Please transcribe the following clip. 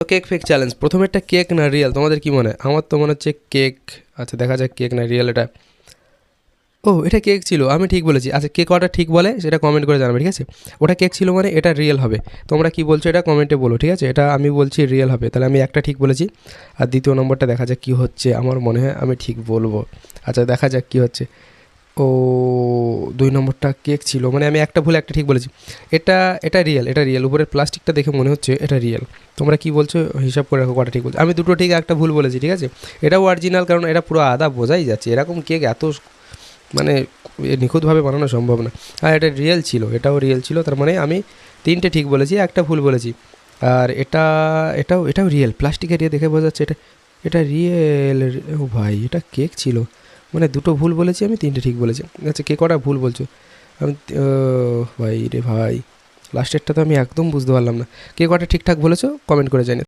তো cake fake challenge, প্রথমেরটা cake না real, তোমাদের কি মনে হয়? আমার তো মনে হচ্ছে কেক। আচ্ছা দেখা যাক কেক না রিয়েল এটা। ও এটা কেক ছিল, আমি ঠিক বলেছি। আচ্ছা কে কটা ঠিক বলে সেটা কমেন্ট করে জানাবে, ঠিক আছে? ওটা কেক ছিল মানে এটা রিয়েল হবে। তোমরা কি বলছো এটা কমেন্টে বলো, ঠিক আছে? এটা আমি বলছি রিয়েল হবে, তাহলে আমি একটা ঠিক বলেছি। আর দ্বিতীয় নম্বরটা দেখা যাক কী হচ্ছে, আমার মনে হয় আমি ঠিক বলবো। আচ্ছা দেখা যাক কী হচ্ছে। ও 2 নম্বরটা কেক ছিল, মানে আমি একটা ভুল একটা ঠিক বলেছি। এটা এটা রিয়েল, এটা রিয়েল। উপরের প্লাস্টিকটা দেখে মনে হচ্ছে এটা রিয়েল। তোমরা কি বলছো হিসাব করে রাখো কটা ঠিক বলছো। আমি দুটো ঠিক একটা ভুল বলেছি, ঠিক আছে? এটাও অরিজিনাল, কারণ এটা পুরো আদা বোঝাই যাচ্ছে। এরকম কেক এত মানে নিখুঁতভাবে বানানো সম্ভব না। আর এটা রিয়েল ছিল, এটাও রিয়েল ছিল, তার মানে আমি 3টে ঠিক বলেছি, একটা ভুল বলেছি। আর এটাও রিয়েল, প্লাস্টিকের দেখে বোঝা যাচ্ছে এটা এটা রিয়েল। ও ভাই এটা কেক ছিল, মানে দুটো ভুল বলেছি আমি, 3টে ঠিক বলেছি। আচ্ছা কে কটা ভুল বলছো? আমি ভাই রে ভাই, লাস্টেরটা তো আমি একদম বুঝতে পারলাম না। কে কটা ঠিকঠাক বলেছো কমেন্ট করে জানিও।